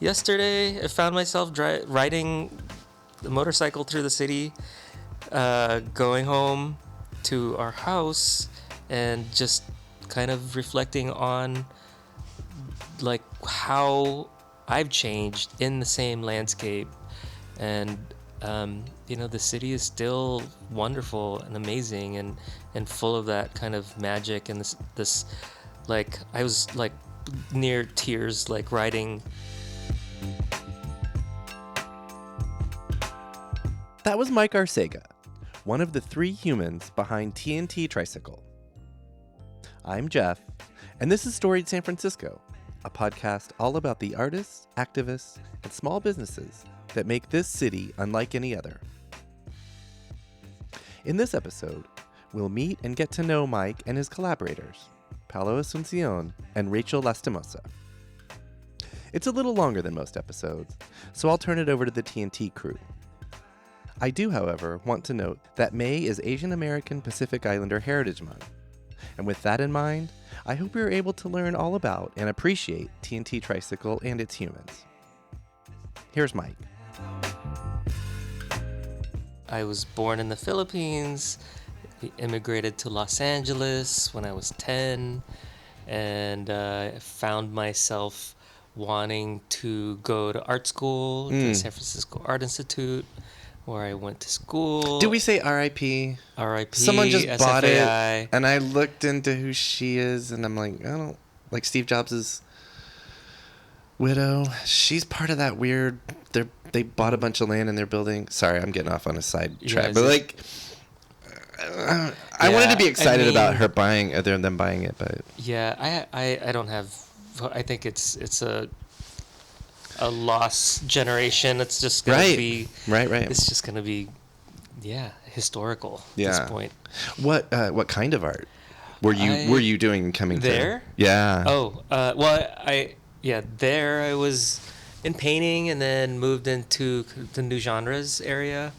yesterday I found myself riding the motorcycle through the city, going home to our house, and just kind of reflecting on like how I've changed in the same landscape. And the city is still wonderful and amazing and full of that kind of magic and this like I was like near tears, like riding. That was Mike Arcega, one of the 3 humans behind TNT Traysikel. I'm Jeff, and this is Storied San Francisco, a podcast all about the artists, activists, and small businesses that make this city unlike any other. In this episode, we'll meet and get to know Mike and his collaborators, Paolo Asuncion and Rachel Lastimona. It's a little longer than most episodes, so I'll turn it over to the TNT crew. I do, however, want to note that May is Asian American Pacific Islander Heritage Month. And with that in mind, I hope you're able to learn all about and appreciate TNT Traysikel and its humans. Here's Mike. I was born in the Philippines, immigrated to Los Angeles when I was 10, and found myself wanting to go to art school, to the San Francisco Art Institute, where I went to school. Do we say R.I.P.? R.I.P. Someone just SFAI. bought it, and I looked into who she is, and I'm like, I don't like Steve Jobs' widow. She's part of that weird. They bought a bunch of land and they're building. Sorry, I'm getting off on a side track, but like, I wanted to be excited about her buying, other than buying it, but yeah, I don't have. I think it's a lost generation. It's just gonna be right. It's just gonna be, historical at this point. What kind of art were you doing coming there? Yeah. Oh, there I was in painting, and then moved into the new genres area,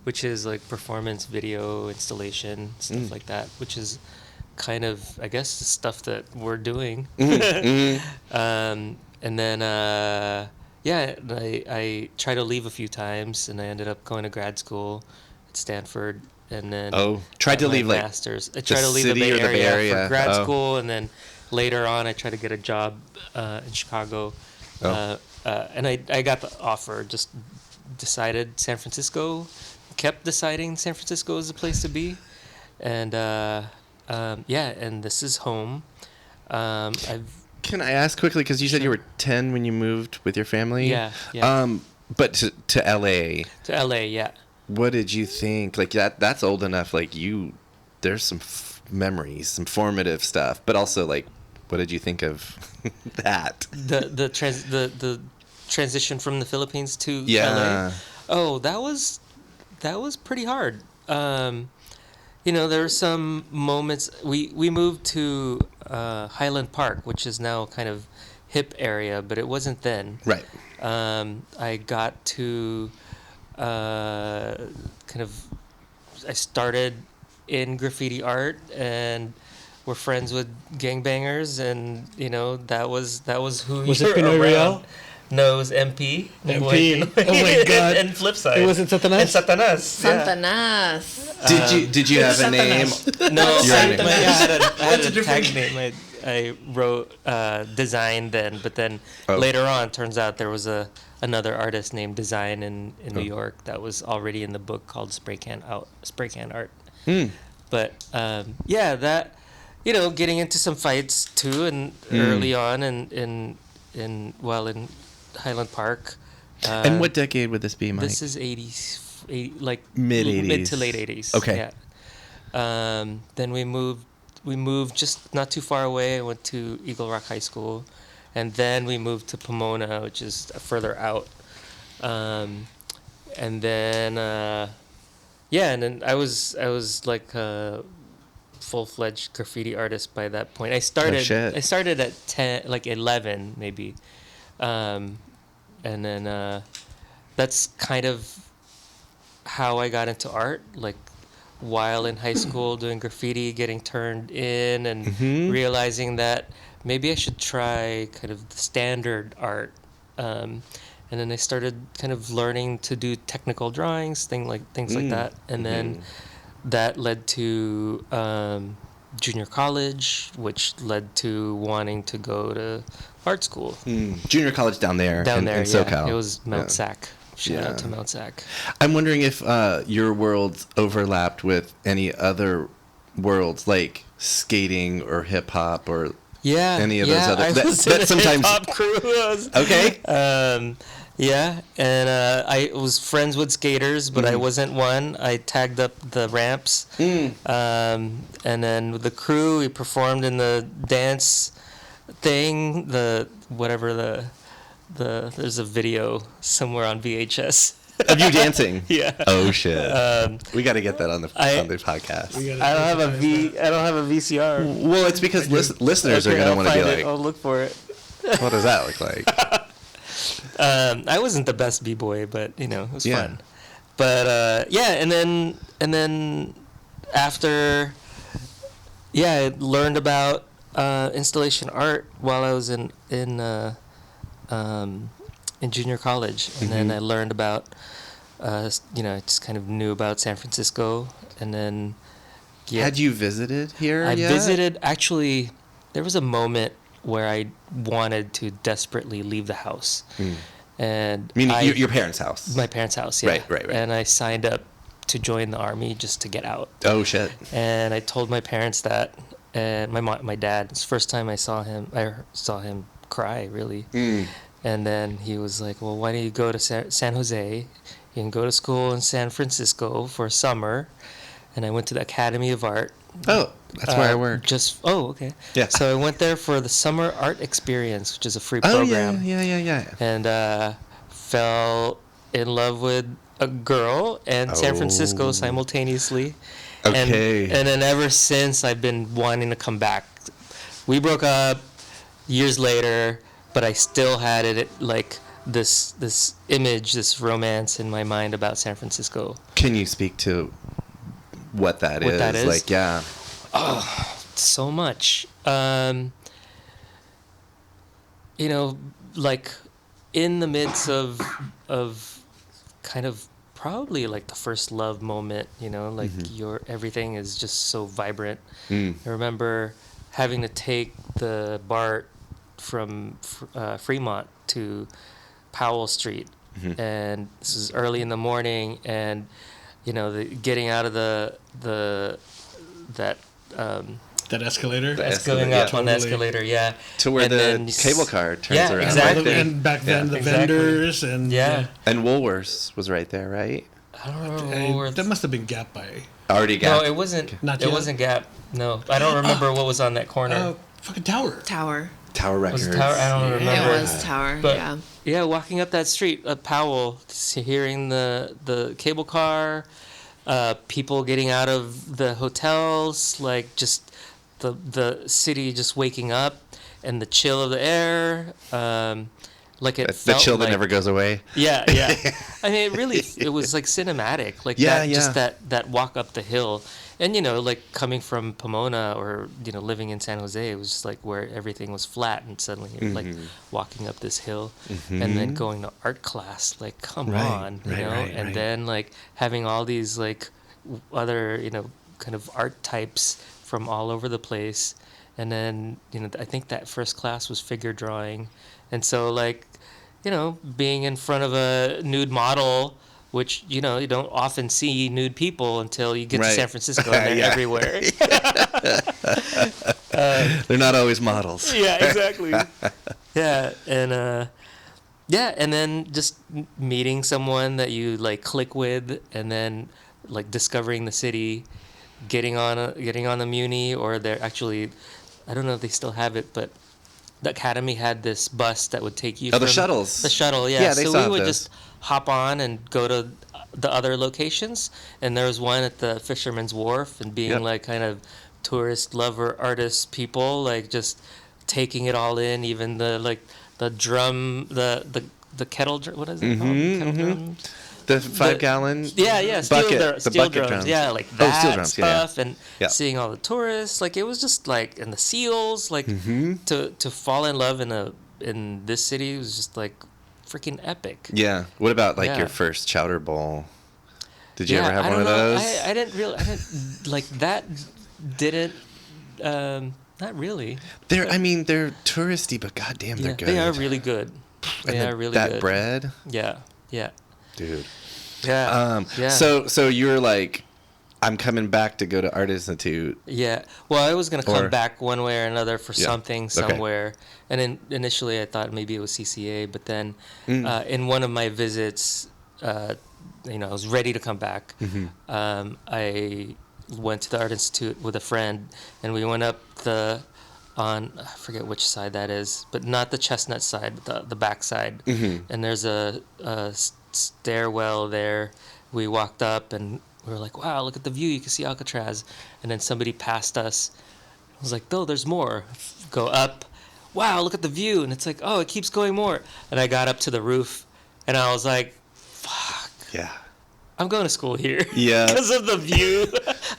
which is like performance video, installation, stuff like that, which is kind of, I guess, the stuff that we're doing. And then I tried to leave a few times, and I ended up going to grad school at Stanford, and then tried to leave masters. I tried to leave the Bay Area for grad school, and then later on I tried to get a job in Chicago. And I got the offer, just decided San Francisco, kept deciding San Francisco is the place to be. And and this is home. Can I ask quickly, because you said you were 10 when you moved with your family? Yeah. But to LA. To LA, yeah. What did you think? Like that's old enough, like there's some memories, some formative stuff, but also like, what did you think of that? The transition from the Philippines to LA. Oh, that was pretty hard. There were some moments. We moved to Highland Park, which is now kind of hip area, but it wasn't then. Right. I got to I started in graffiti art, and we're friends with gangbangers, and that was who was it Pinoy Real? No, it was MP. MP. Oh my God! And Flipside. It wasn't Satanas. And Satanas. Satanas. Did you have a name? No, I had a tag name. I wrote Design then, but then later on, turns out there was another artist named Design in New York that was already in the book called Spray Can Art. But that. Getting into some fights too, and early on, in Highland Park. And what decade would this be, Mike? This is 80s, like mid-80s, mid to late 80s. Okay. Yeah. Then we moved just not too far away. I went to Eagle Rock High School, and then we moved to Pomona, which is further out. And then I was like full-fledged graffiti artist by that point. I started at 11 maybe, and then that's kind of how I got into art, like while in high school doing graffiti, getting turned in, and realizing that maybe I should try kind of the standard art And then I started kind of learning to do technical drawings, things like that. And then that led to junior college, which led to wanting to go to art school. Junior college down there in SoCal. It was Mount Sac. Shout out to Mount Sac. I'm wondering if your worlds overlapped with any other worlds, like skating or hip hop or any of those other. I was in a sometimes hip hop crew. Okay. And I was friends with skaters, but I wasn't one. I tagged up the ramps. And then with the crew, we performed in the dance thing, there's a video somewhere on VHS. Of you dancing? Yeah. Oh shit. We got to get that on the podcast. I don't have a VCR. Well, it's because listeners are going to want to be like, I'll look for it. What does that look like? I wasn't the best b-boy, but it was fun. But and then after, I learned about installation art while I was in junior college, and then I learned about, I just kind of knew about San Francisco, and then. Yeah, had you visited here? I visited. Actually, there was a moment where I wanted to desperately leave the house. And meaning your parents' house? My parents' house, yeah. Right. And I signed up to join the Army just to get out. Oh, shit. And I told my parents that, and my dad, it's the first time I saw him cry, really. And then he was like, well, why don't you go to San Jose? You can go to school in San Francisco for summer. And I went to the Academy of Art. Oh, that's where I work. Okay. Yeah. So I went there for the Summer Art Experience, which is a free program. Yeah. And fell in love with a girl and San Francisco simultaneously. Okay. And then ever since, I've been wanting to come back. We broke up years later, but I still had it like this image, this romance in my mind about San Francisco. Can you speak to what that is? Like, yeah. Oh, so much. Like in the midst of kind of probably like the first love moment, like your everything is just so vibrant. I remember having to take the BART from Fremont to Powell Street, and this is early in the morning, and getting out of that escalator. Going up on the escalator, to where the cable car turns around. Exactly. Right, and back then the vendors and and Woolworths was right there, right? I don't remember that must have been Gap by already Gap. No, it wasn't. Not it yet? wasn't Gap. No, I don't remember what was on that corner. Fucking Tower Records. Was it Tower? I don't remember. It was Tower. But, walking up that street at Powell, hearing the cable car, people getting out of the hotels, like just the city just waking up, and the chill of the air, like it felt the chill that like, never goes away. Yeah. I mean, it was like cinematic, like just that walk up the hill. And, like coming from Pomona or, living in San Jose, it was just like where everything was flat, and suddenly you're like walking up this hill and then going to art class, like, come on, and then like having all these like other, kind of art types from all over the place. And then, I think that first class was figure drawing. And so like, being in front of a nude model, which, you don't often see nude people until you get to San Francisco, and they're everywhere. They're not always models. Yeah, exactly. And then just meeting someone that you like click with, and then like discovering the city, getting on the Muni, or they're actually, I don't know if they still have it, but the Academy had this bus that would take you. The shuttles. The shuttle, yeah. Yeah, they so we would those. just hop on and go to the other locations, and there was one at the Fisherman's Wharf, and being like kind of tourist lover artist people, like just taking it all in, even the drum, the kettle drum, what is it called? Kettle drums? The 5 gallon steel drums. Yeah, like that steel drums, stuff, and seeing all the tourists, like it was just like, and the seals, like to fall in love in this city was just like freaking epic. Yeah. What about like Yeah. your first chowder bowl? Did you ever have one of those? I didn't like that. Didn't. Not really. They're touristy, but goddamn, they're good. They are really good. They And are really that good. bread, Yeah. Yeah. dude. Yeah. Yeah. So you were like, I'm coming back to go to Art Institute. Yeah. Well, I was gonna come Or- back one way or another for Yeah. something Okay. somewhere, and then initially I thought maybe it was CCA, but then in one of my visits, I was ready to come back. I went to the Art Institute with a friend, and we went up I forget which side that is, but not the Chestnut side, but the back side. And there's a stairwell there. We walked up and we were like, wow, look at the view. You can see Alcatraz. And then somebody passed us. I was like, no, there's more. Go up. Wow, look at the view. And it's like, oh, it keeps going more. And I got up to the roof and I was like, fuck. Yeah. I'm going to school here. Yeah. Because of the view.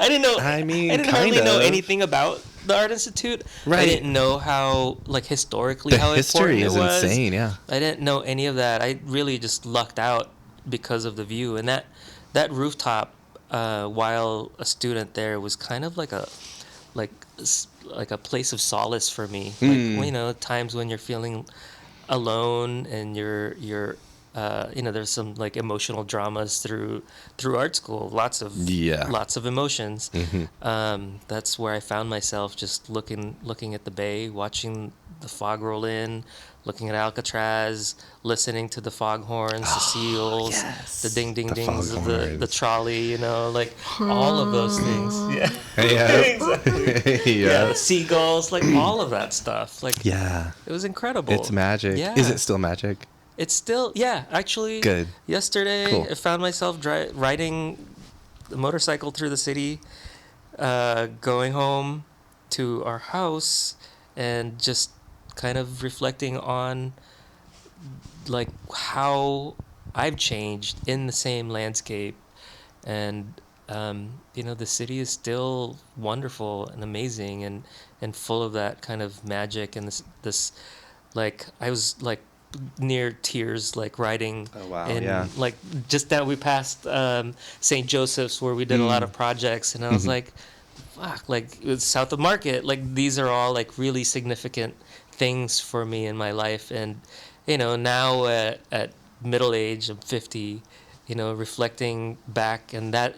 I didn't know. I mean, I didn't kind hardly know of. anything about the Art Institute. Right. I didn't know how, like, historically, The how history important is it was. insane, yeah. I didn't know any of that. I really just lucked out because of the view. And that rooftop, while a student there, was kind of like a place of solace for me. Like, times when you're feeling alone and you're there's some like emotional dramas through art school, lots of emotions. That's where I found myself, just looking at the bay, watching the fog roll in, looking at Alcatraz, listening to the foghorns, the seals, yes. the ding ding The dings of foghorns. the trolley, like all of those things. Yeah. Yeah. Exactly. Yeah. The seagulls, like all of that stuff. Like Yeah. it was incredible. It's magic. Yeah. Is it still magic? It's still, actually. Good. Yesterday, Cool. I found myself riding the motorcycle through the city, going home to our house, and just kind of reflecting on, like, how I've changed in the same landscape. And, the city is still wonderful and amazing and full of that kind of magic and this like, I was, like, near tears, like riding like just that we passed St. Joseph's, where we did a lot of projects, and I was like, fuck, like it's south of Market, like these are all like really significant things for me in my life. And now at middle age, I'm 50, reflecting back, and that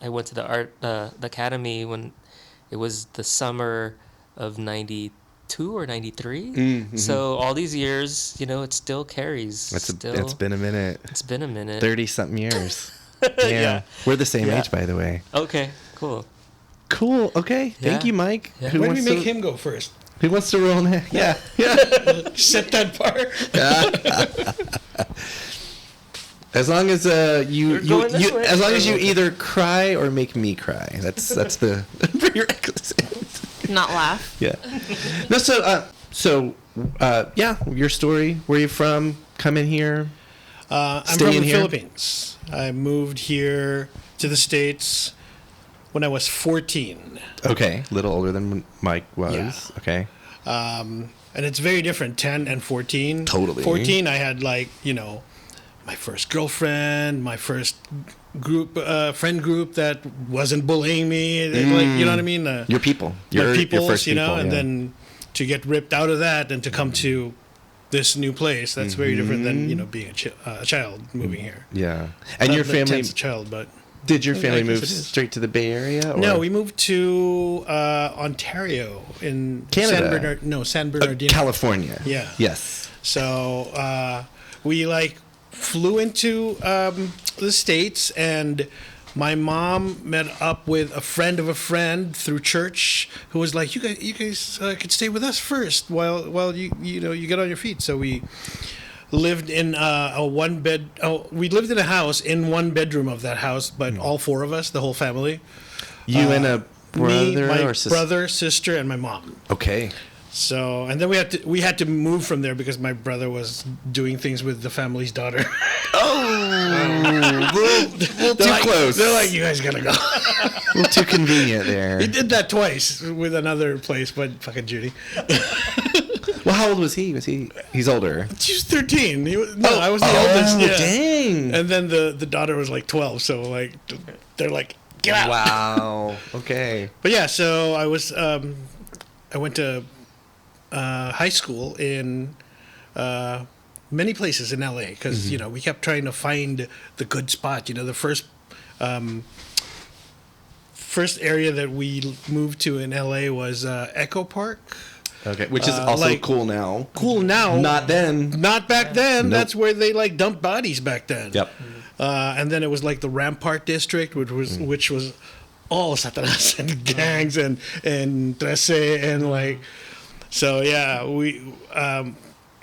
I went to the art the academy when it was the summer of 92 or 93. So all these years, it still carries. It's been a minute. It's been a minute. 30-something years. Yeah. We're the same Yeah. age, by the way. Okay, cool. Cool. Okay. Thank Yeah. you, Mike. Yeah. Who Why wants don't we make to, him go first? Who wants to roll next? Yeah. Set that bar. As long as you going this way? as long as you either cry or make me cry. That's the prerequisite. Not laugh. Yeah. No. So your story. Where you from? Coming here. I'm Staying from the here? Philippines. I moved here to the States when I was 14. Okay. A little older than Mike was. Yeah. Okay. And it's very different, 10 and 14. Totally. 14, I had my first girlfriend, my first friend group that wasn't bullying me. Like, you know what I mean? Your people. Your Your peoples, first people, and yeah. then to get ripped out of that and to come to this new place, that's very different than, being a child moving here. Yeah. And your Not that family, 10's a child, but... did your I family guess move it is. straight to the Bay Area? Or? No, we moved to Ontario in Canada. San Bernardino. California. Yeah. Yes. So we flew into the States, and my mom met up with a friend of a friend through church who was like, you guys could stay with us first while you get on your feet. So we lived in we lived in a house in one bedroom of that house, but all four of us, the whole family. You and a brother Me, my or sister? brother, sister, and my mom. Okay. So, and then we had to move from there because my brother was doing things with the family's daughter. A little too close. They're like, you guys gotta go. A little too convenient there. He did that twice with another place, but fucking Judy. Well, how old was he? He's older. She was 13. I was the eldest. Yeah. Dang. And then the daughter was like 12. So like they're like, get out. Wow. Okay. But yeah, so I went to high school in many places in LA because we kept trying to find the good spot. The first area that we moved to in LA was Echo Park. Okay, which is also cool now. Cool now. Not then. Not back then. Nope. That's where they like dumped bodies back then. Yep. And then it was like the Rampart district, which was all Satanas and gangs and Traysikel and like. So yeah,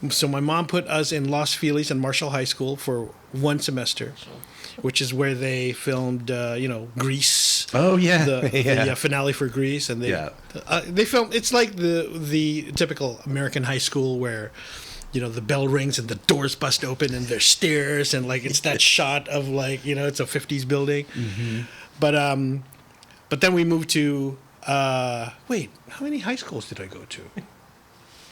so my mom put us in Los Feliz and Marshall High School for one semester, which is where they filmed, Grease. Oh yeah, the finale for Grease, and they filmed. It's like the typical American high school where, the bell rings and the doors bust open and there's stairs and like it's that shot of like it's a 50s building. Mm-hmm. But then we moved to wait, how many high schools did I go to?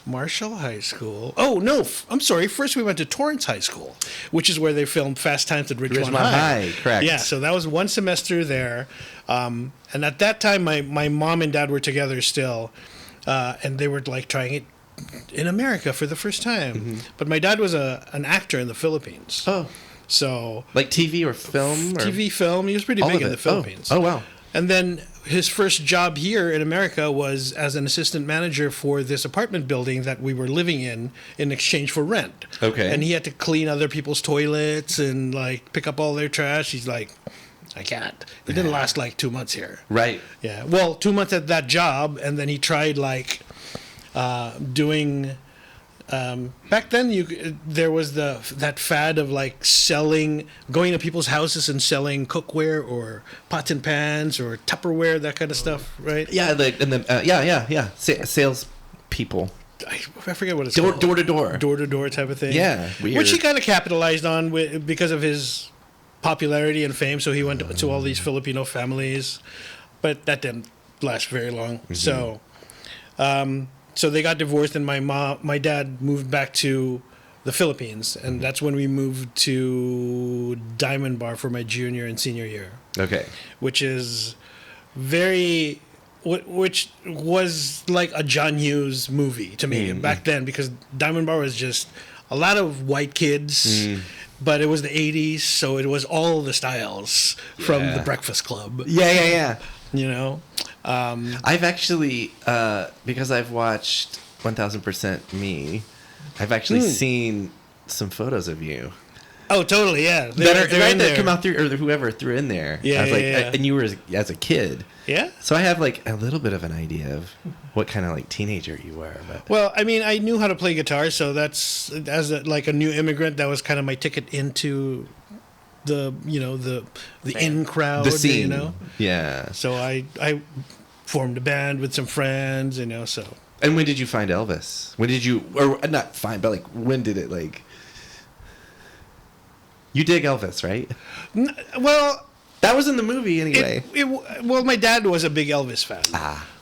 Marshall High School. Oh, no. I'm sorry. First, we went to Torrance High School, which is where they filmed Fast Times at Ridgemont High. Correct. Yeah, so that was one semester there. And at that time, my mom and dad were together still, and they were like trying it in America for the first time. Mm-hmm. But my dad was an actor in the Philippines. Oh. So. Like TV or film? TV, film. He was pretty big in the Philippines. Oh, wow. And then his first job here in America was as an assistant manager for this apartment building that we were living in exchange for rent. Okay. And he had to clean other people's toilets and like pick up all their trash. He's like, I can't. It didn't last like 2 months here. Right. Yeah. Well, 2 months at that job, and then he tried like doing. Back then, there was that fad of like going to people's houses and selling cookware or pots and pans or Tupperware, that kind of stuff, right? Yeah, sales people. I forget what it's door called. Door to door type of thing. Yeah, weird. Which he kind of capitalized on because of his popularity and fame. So he went to all these Filipino families, but that didn't last very long. Mm-hmm. So they got divorced, and my dad moved back to the Philippines, and that's when we moved to Diamond Bar for my junior and senior year. Okay. Which is which was like a John Hughes movie to me back then, because Diamond Bar was just a lot of white kids, but it was the 80s, so it was all the styles from The Breakfast Club. Yeah. I've actually, because I've watched 1000% Me, I've actually seen some photos of you. Oh, totally, yeah. That come out through, or whoever threw in there. Yeah, I was like, yeah. And you were as a kid. Yeah. So I have like a little bit of an idea of what kind of like teenager you were. But well, I mean, I knew how to play guitar, so that's like a new immigrant. That was kind of my ticket into the in crowd, the scene. Yeah. So I formed a band with some friends, so. And when did you find Elvis? When did you, or not find, but like when did it like? You dig Elvis, right? Well, that was in the movie anyway. Well, my dad was a big Elvis fan.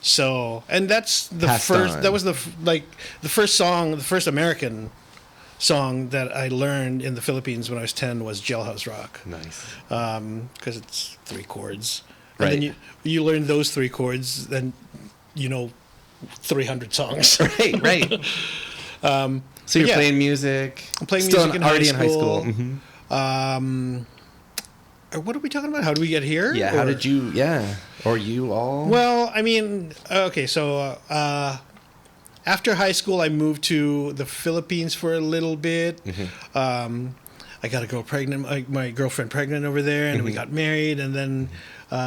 So, and that's the first. On. That was the first song, the first American song that I learned in the Philippines when I was 10 was Jailhouse Rock. Nice. Because it's 3 chords. Right. And then you learn those 3 chords, then 300 songs. Right. So you're playing music. I'm playing still music already in high school. Mm-hmm. What are we talking about? How did we get here? Yeah. How did you? Yeah. Or you all? Well, I mean, okay. So after high school, I moved to the Philippines for a little bit. Mm-hmm. I got a girl pregnant, my girlfriend pregnant over there, and we got married, and then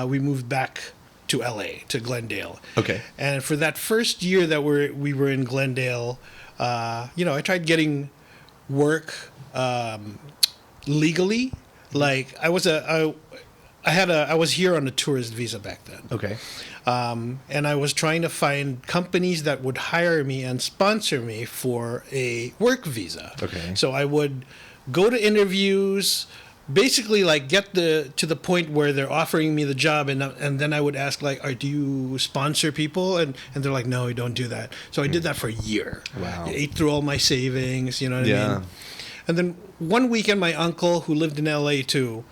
we moved back to LA, to Glendale. Okay. And for that first year that we were in Glendale, I tried getting work legally. Like I was here on a tourist visa back then. Okay. And I was trying to find companies that would hire me and sponsor me for a work visa. Okay. So I would go to interviews, basically like get to the point where they're offering me the job, and then I would ask like, do you sponsor people? And they're like, no, we don't do that. So I did that for a year. Wow. I ate through all my savings, you know what I Yeah. mean? And then one weekend, my uncle, who lived in LA too,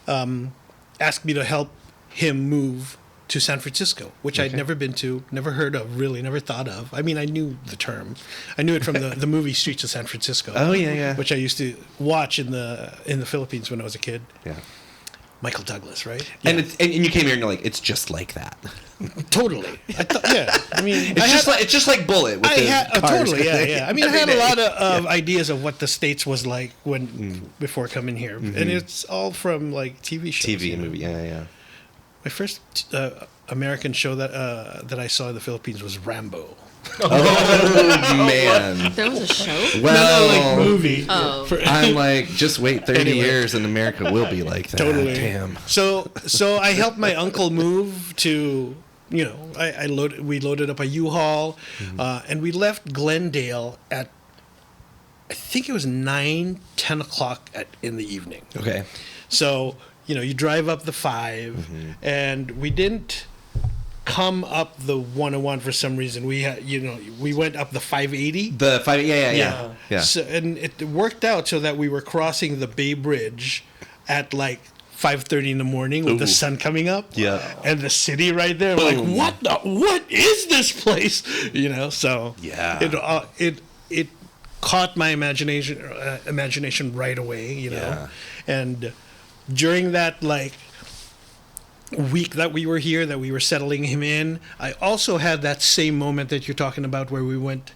asked me to help him move to San Francisco, which I'd never been to, never heard of, really, never thought of. I mean, I knew the term. I knew it from the movie Streets of San Francisco. Oh, yeah. Which I used to watch in the Philippines when I was a kid. Yeah. Michael Douglas, right? And and you came here and you're like, it's just like that. Totally. I mean, It's just like Bullet. With the cars. totally. Yeah. I mean, I Every had day. a lot of ideas of what the States was like before coming here, and it's all from like TV shows. TV and movie. Yeah. My first American show that I saw in the Philippines was Rambo. Oh, man. There was a show? Well, Movie. Oh. I'm like, just wait 30 Anyway. years and America will be like that. Totally. Damn. So I helped my uncle move to, we loaded up a U-Haul, and we left Glendale at, I think it was 9, 10 o'clock in the evening. Okay. So, you drive up the 5, and we didn't come up the 101 for some reason. We had, we went up the 580. The 5, yeah. So, and it worked out so that we were crossing the Bay Bridge at like 5:30 in the morning with the sun coming up. Yeah. And the city right there. We're like, what is this place? So Yeah. it caught my imagination right away, Yeah. And during that like week that we were here, that we were settling him in, I also had that same moment that you're talking about where we went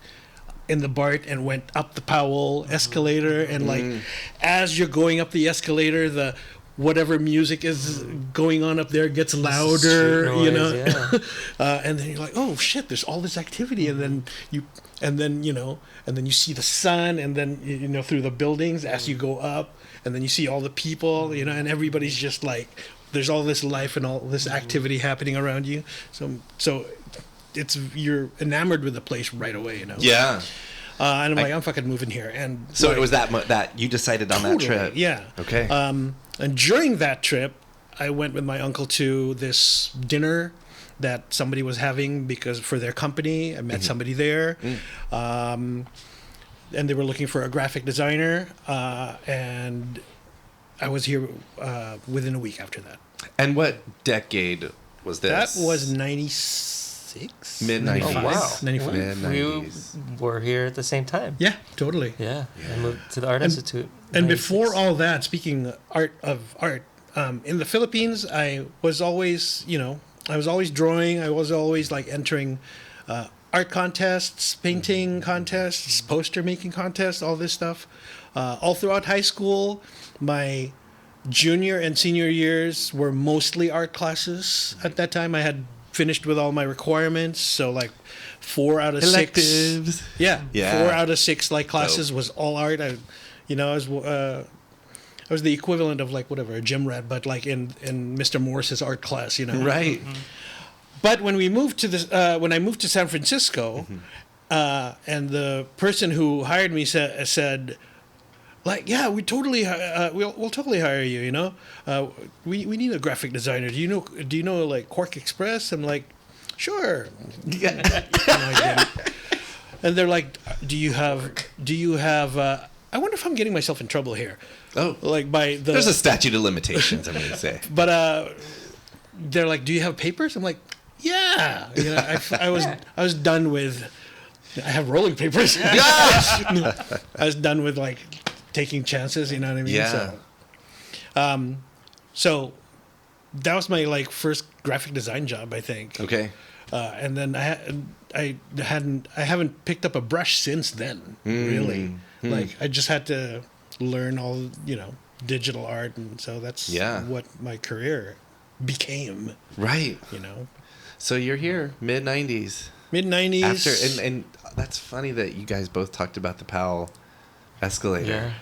in the BART and went up the Powell escalator, and like as you're going up the escalator, the whatever music is going on up there gets louder, Street noise, yeah. and then you're like, oh shit, there's all this activity, and then you see the sun, and then through the buildings as you go up, and then you see all the people, and everybody's just like, there's all this life and all this activity happening around you. So you're enamored with the place right away, Yeah. And I'm like, I'm fucking moving here. And So like, it was that you decided on that totally, trip. yeah. Okay. And during that trip, I went with my uncle to this dinner that somebody was having for their company. I met somebody there. And they were looking for a graphic designer. And I was here within a week after that. And what decade was this? That was 96? Mid-90s. Oh, wow. 95. Mid-90s. We were here at the same time. Yeah, totally. Yeah. I moved to the Art Institute. And 96. before all that, speaking of art, in the Philippines, I was always drawing. I was always like entering art contests, painting contests, poster making contests, all this stuff. All throughout high school, my junior and senior years were mostly art classes. At that time, I had finished with all my requirements, so like 4 out of 6 Electives. Yeah. Yeah. 4 out of 6 like classes was all art. I was the equivalent of like whatever a gym rat, but like in Mr. Morris's art class, Right. But when we moved to when I moved to San Francisco, and the person who hired me said, like, yeah, we totally we'll totally hire you. We need a graphic designer. Do you know like Quark Express? I'm like, sure. Yeah. I didn't. And they're like, do you have I wonder if I'm getting myself in trouble here. Oh. Like There's a statute of limitations, I'm going to say. But they're like, do you have papers? I'm like, yeah. I was done with. I have rolling papers. I was done with like taking chances. You know what I mean? Yeah. So that was my like first graphic design job, I think. Okay. And then I haven't picked up a brush since then. Really, like I just had to learn all digital art, and so that's what my career became. Right. So you're here, mid-90s. Mid-90s. After and that's funny that you guys both talked about the Powell escalator. Yeah.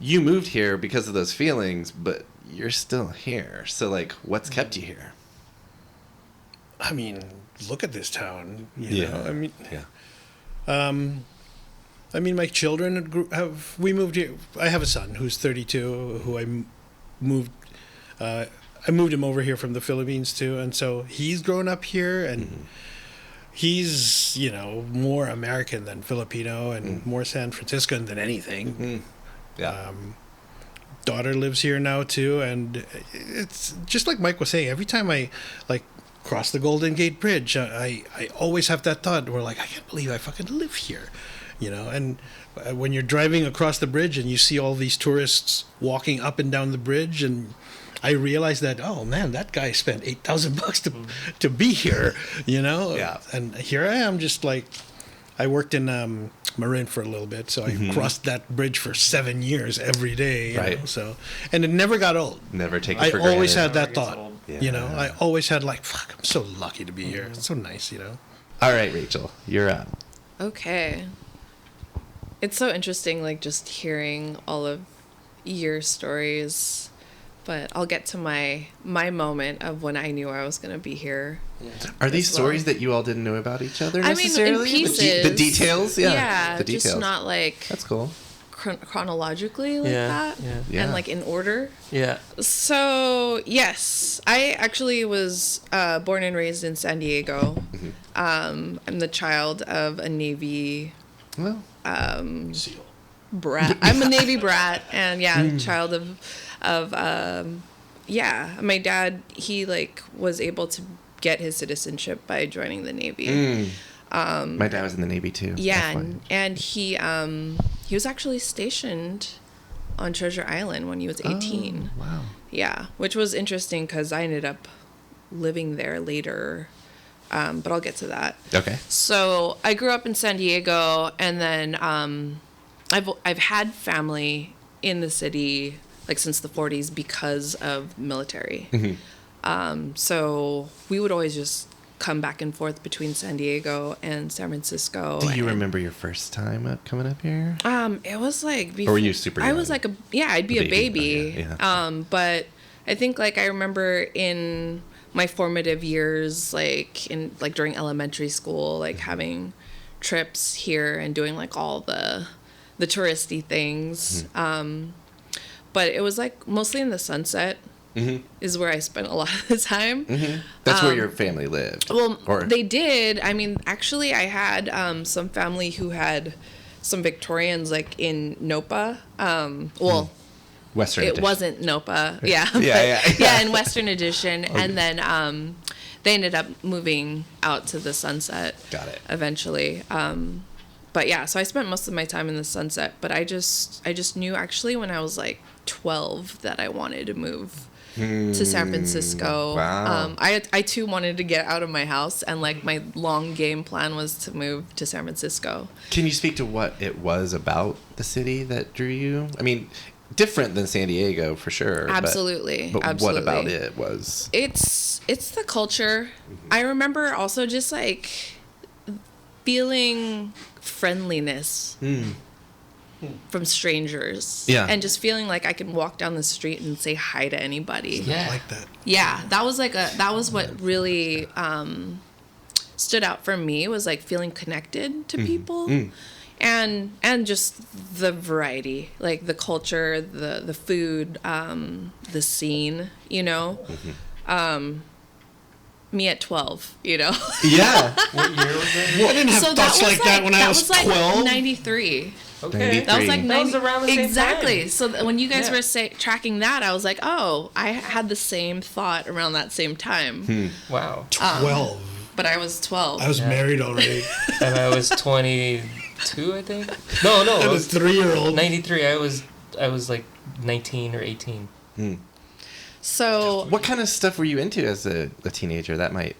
You moved here because of those feelings, but you're still here. So like, what's kept you here? I mean, look at this town. You know? I mean, yeah. I mean, my children we moved here. I have a son who's 32 who moved. I moved him over here from the Philippines too, and so he's grown up here, and he's more American than Filipino, and more San Franciscan than anything. Yeah. Daughter lives here now too, and it's just like Mike was saying. Every time I cross the Golden Gate Bridge, I always have that thought where I can't believe I fucking live here, And when you're driving across the bridge and you see all these tourists walking up and down the bridge, and I realized that, oh man, that guy spent $8,000 to be here, Yeah. And here I am, just I worked in Marin for a little bit, so I crossed that bridge for 7 years every day. Right. So, and it never got old. Never take it I for granted. always had that Never gets thought. old. Yeah. I always had fuck, I'm so lucky to be here. It's so nice, All right, Rachel, you're up. Okay. It's so interesting, just hearing all of your stories. But I'll get to my moment of when I knew I was going to be here. Are these as well. stories that you all didn't know about each other I mean, necessarily? in pieces. The details? Yeah. Yeah, The details. just not That's cool. chronologically like Yeah, that. yeah. Yeah. And in order. Yeah. So, yes, I actually was born and raised in San Diego. I'm the child of a Navy Well, SEAL. brat. I'm a Navy brat, and child of my dad, he was able to get his citizenship by joining the Navy. my dad was in the Navy too. Yeah, FYI. and he was actually stationed on Treasure Island when he was 18. Oh, wow. Yeah, which was interesting because I ended up living there later, but I'll get to that. Okay. So I grew up in San Diego, and then I've had family in the city since the 40s because of military. So we would always just come back and forth between San Diego and San Francisco. Do you and, remember your first time coming up here? It was before, Or were you super I young? was I'd be a baby. Oh, yeah. But I think I remember in my formative years, during elementary school, having trips here and doing all the touristy things. But it was mostly in the Sunset is where I spent a lot of the time. That's where your family lived. Well, Or- they did. I mean, actually, I had some family who had some Victorians in Nopa. Western It Edition. wasn't Nopa. Yeah. Yeah. in Western Edition. Okay. And then they ended up moving out to the Sunset. Got it. Eventually. But yeah, so I spent most of my time in the Sunset, but I just knew actually when I was 12 that I wanted to move to San Francisco. Wow. I too wanted to get out of my house, and my long game plan was to move to San Francisco. Can you speak to what it was about the city that drew you? I mean, different than San Diego for sure. Absolutely. But Absolutely. what about it was? It's the culture. I remember also just feeling friendliness from strangers. Yeah. And just feeling I can walk down the street and say hi to anybody. Yeah. I like that. Yeah, that was what really stood out for me, was feeling connected to people. And just the variety, the culture, the food, the scene, me at 12, Yeah. What year was that? I didn't have thoughts that when I was 12. 93. Okay. That was That was around the same exactly. time. So when you guys Yeah. were tracking that, I was oh, I had the same thought around that same time. Wow. 12. But I was 12. I was married already. And I was 22, I think. No, I I was was 3-year-old. 93. I was 19 or 18. So What kind of stuff were you into as a teenager? That might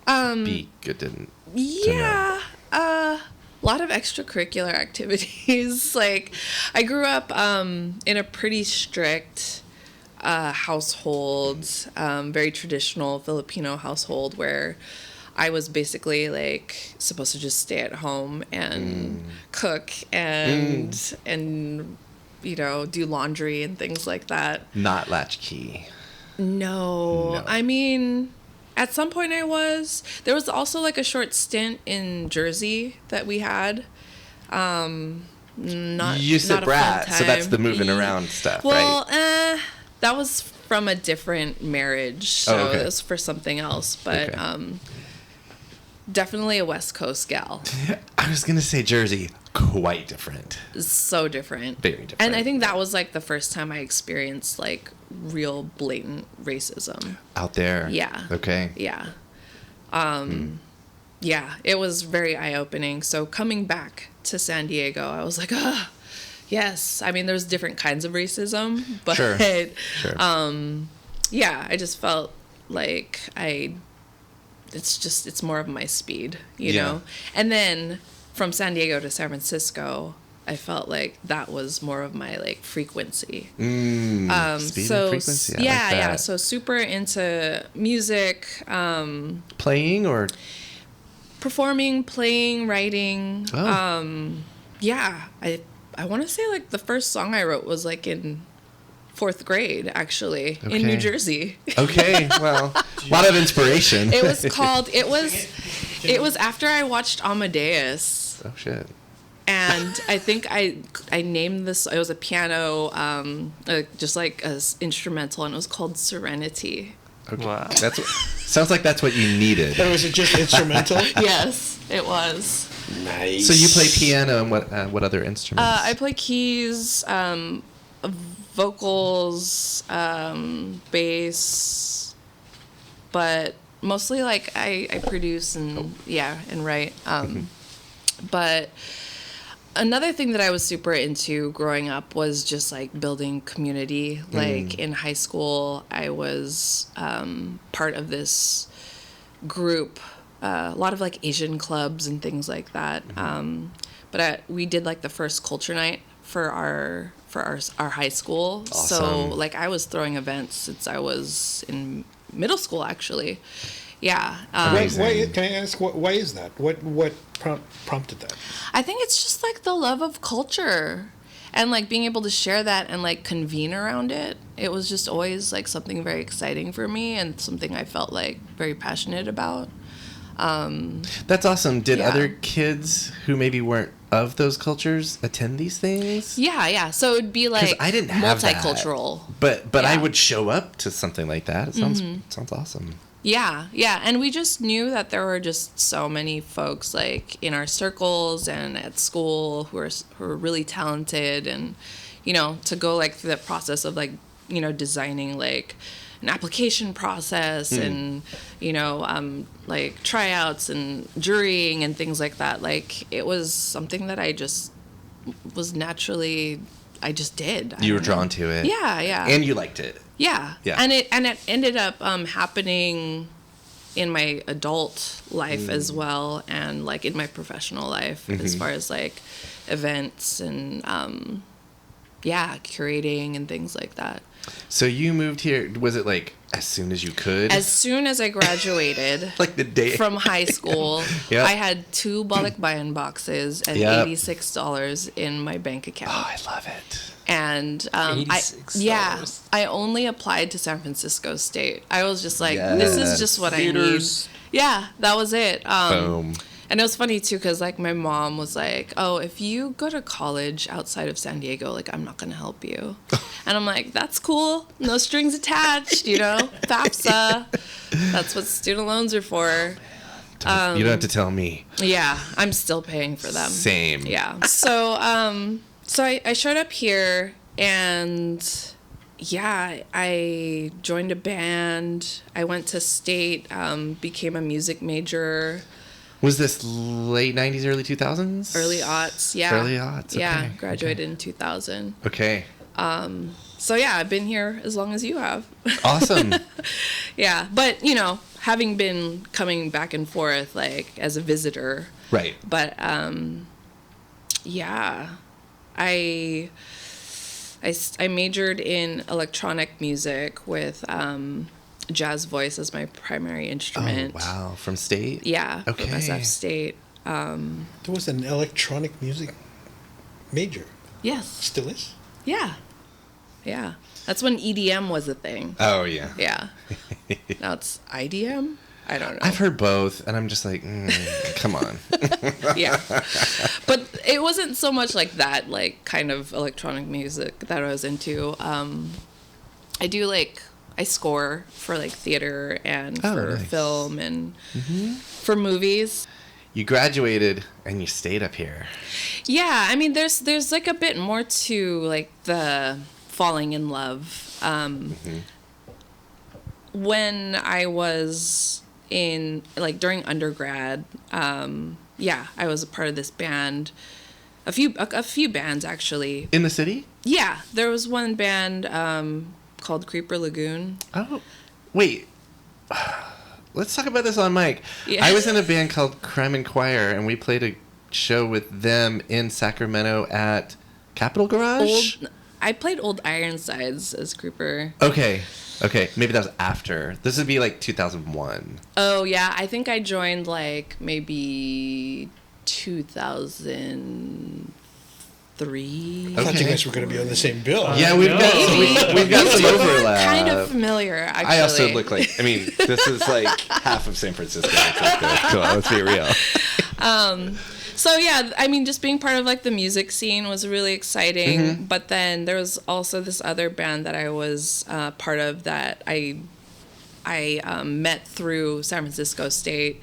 be good to yeah, a lot of extracurricular activities. I grew up in a pretty strict household, very traditional Filipino household, where I was basically supposed to just stay at home and cook and do laundry and things like that. not latchkey. No. I mean, at some point I was. There was also a short stint in Jersey that we had. Not You said not a fun brat, so that's time. the moving around stuff, Well, right? that was from a different marriage, so Oh, okay. it was for something else. But Okay. definitely a West Coast gal. I was gonna say Jersey, quite different. So different. Very different. And I think that was like the first time I experienced like real blatant racism. Out there. Yeah. Okay. Yeah. Yeah, it was very eye-opening. So coming back to San Diego, I was like, ah, yes. I mean, there's different kinds of racism, but Sure. yeah, I just felt like it's more of my speed, you Yeah. know? And then from San Diego to San Francisco, I felt like that was more of my like frequency. Speed and frequency. I Yeah, like yeah. that. So super into music, Playing or performing, playing, writing. oh. Yeah, I want to say like the first song I wrote was like in 4th grade, actually, in New Okay. Jersey. Okay. Well, a lot of inspiration. It was called. It was after I watched Amadeus. Oh shit. And I think I named this. It was a piano, just like a instrumental, and it was called Serenity. Okay. Wow. Sounds like that's what you needed. Or was it just instrumental? Yes, it was. Nice. So you play piano and what other instruments? I play keys, vocals, bass, but mostly like I produce and and write. But another thing that I was super into growing up was just like building community. Like in high school, I was part of this group, a lot of like Asian clubs and things like that. But we did like the first culture night for our high school. So Awesome. like I was throwing events since I was in middle school, actually. Yeah. Why, can I ask why is that? What prompted that? I think it's just like the love of culture and like being able to share that and like convene around it. It was just always like something very exciting for me and something I felt like very passionate about. That's awesome. Did yeah. other kids who maybe weren't of those cultures attend these things? Yeah. So it'd be like I didn't have that. multicultural. But I Yeah. would show up to something like that. It sounds awesome. Yeah. And we just knew that there were just so many folks like in our circles and at school who were really talented, and you know, to go like through that process of like, you know, designing like an application process and you know, like tryouts and jurying and things like that. Like it was something that I just was naturally, I just did. You were drawn to it. Yeah. And you liked it. Yeah. Yeah. And it ended up happening in my adult life as well, and like in my professional life as far as like events and curating and things like that. So you moved here, was it like as soon as you could? As soon as I graduated like the day from high school, Yep. I had 2 balikbayan boxes and Yep. $86 in my bank account. Oh, I love it. And $86. I only applied to San Francisco State. I was just like, this is just what Theaters. I need. Yeah, that was it. Boom. And it was funny too, because like my mom was like, oh, if you go to college outside of San Diego, like I'm not gonna help you. And I'm like, that's cool, no strings attached, you know, FAFSA. That's what student loans are for. You don't have to tell me. Yeah, I'm still paying for them. Same. Yeah. So I showed up here and yeah, I joined a band. I went to state, became a music major. Was this late 90s, early 2000s? Early aughts, yeah. Early aughts, Yeah, okay, graduated in 2000. Okay. So yeah, I've been here as long as you have. Awesome. Yeah, but you know, having been coming back and forth like as a visitor. Right. But yeah, I majored in electronic music with jazz voice as my primary instrument. Oh, wow. From state? Yeah, Okay. from SF State. There was an electronic music major. Yes. Still is. Yeah. Yeah. That's when EDM was a thing. Oh, yeah. Yeah. Now it's IDM? I don't know. I've heard both, and I'm just like, come on. Yeah. But it wasn't so much like that, like kind of electronic music that I was into. I score for like theater and for nice. film and for movies. You graduated and you stayed up here. Yeah, I mean, there's like a bit more to like the falling in love. When I was in like during undergrad, I was a part of this band, a few bands actually. In the city? Yeah, there was one band called Creeper Lagoon. Oh, wait. Let's talk about this on mic. Yeah. I was in a band called Crime and Choir, and we played a show with them in Sacramento at Capitol Garage. I played Old Ironsides as Creeper. Okay. Maybe that was after. This would be like 2001. Oh, yeah. I think I joined like maybe 2003. I thought you guys were going to be on the same bill. Yeah, we've got some overlap. Kind of familiar, actually. I also look like, I mean, this is like half of San Francisco. Come on, let's be real. So yeah, I mean, just being part of like the music scene was really exciting. Mm-hmm. But then there was also this other band that I was part of that I met through San Francisco State,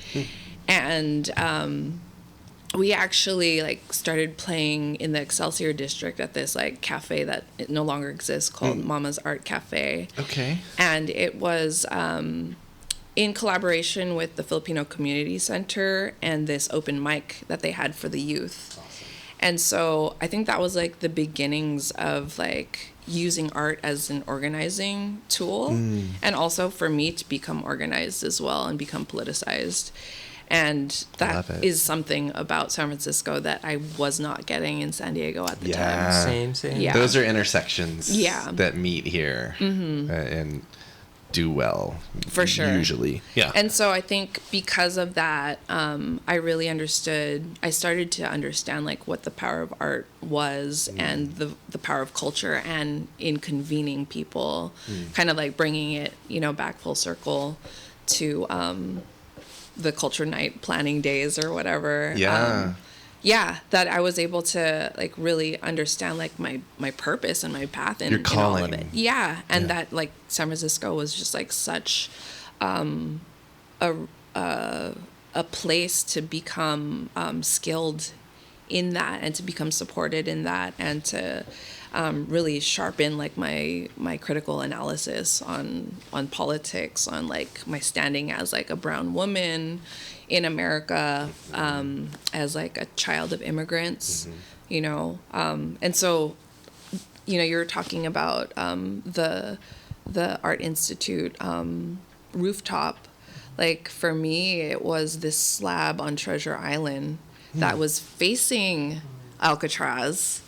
and we actually like started playing in the Excelsior district at this like cafe that it no longer exists called Mama's Art Cafe. Okay. And it was in collaboration with the Filipino Community Center and this open mic that they had for the youth. Awesome. And so I think that was like the beginnings of like using art as an organizing tool, and also for me to become organized as well and become politicized. And that is something about San Francisco that I was not getting in San Diego at the time. Same. Yeah. Those are intersections Yeah. that meet here and do well. For sure. Usually. Yeah. And so I think because of that, I started to understand like what the power of art was and the power of culture and in convening people, kind of like bringing it, back full circle to the culture night planning days or whatever. That I was able to like really understand like my purpose and my path in all of it. And that like San Francisco was just like such a place to become skilled in that and to become supported in that and to really sharpen like my critical analysis on politics, on like my standing as like a brown woman in America, as like a child of immigrants, and so you're talking about the Art Institute rooftop. Like for me, it was this slab on Treasure Island that was facing Alcatraz,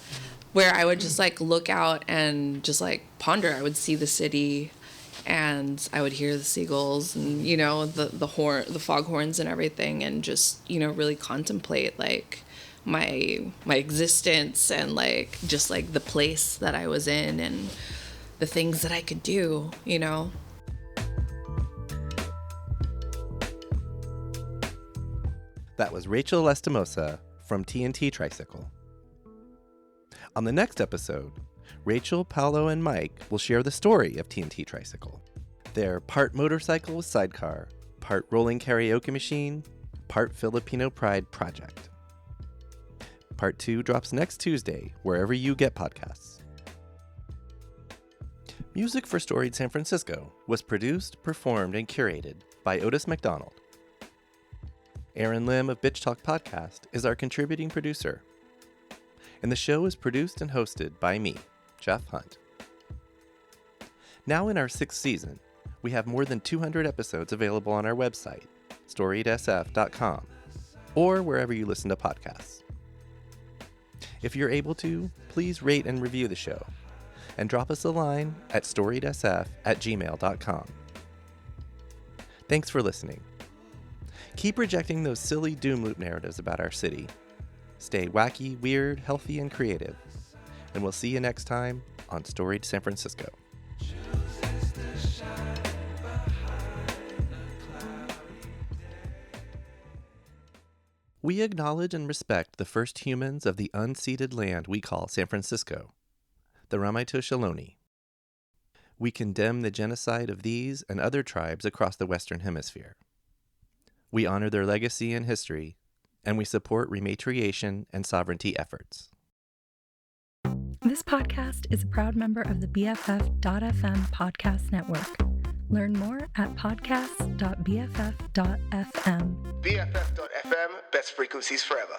where I would just like look out and just like ponder. I would see the city and I would hear the seagulls and, the foghorns and everything, and just, really contemplate like my existence and like just like the place that I was in and the things that I could do, That was Rachel Lastimona from TNT Traysikel. On the next episode, Rachel, Paolo, and Mike will share the story of TNT Traysikel. They're part motorcycle with sidecar, part rolling karaoke machine, part Filipino pride project. Part 2 drops next Tuesday, wherever you get podcasts. Music for Storied San Francisco was produced, performed, and curated by Otis McDonald. Aaron Lim of Bitch Talk Podcast is our contributing producer. And the show is produced and hosted by me, Jeff Hunt. Now in our 6th season, we have more than 200 episodes available on our website, storiedsf.com, or wherever you listen to podcasts. If you're able to, please rate and review the show, and drop us a line at storiedsf@gmail.com. Thanks for listening. Keep rejecting those silly doom loop narratives about our city. Stay wacky, weird, healthy, and creative. And we'll see you next time on Storied San Francisco. We acknowledge and respect the first humans of the unceded land we call San Francisco, the Ramaytush Ohlone. We condemn the genocide of these and other tribes across the Western Hemisphere. We honor their legacy and history, and we support rematriation and sovereignty efforts. This podcast is a proud member of the BFF.FM podcast network. Learn more at podcast.bff.fm. BFF.FM, best frequencies forever.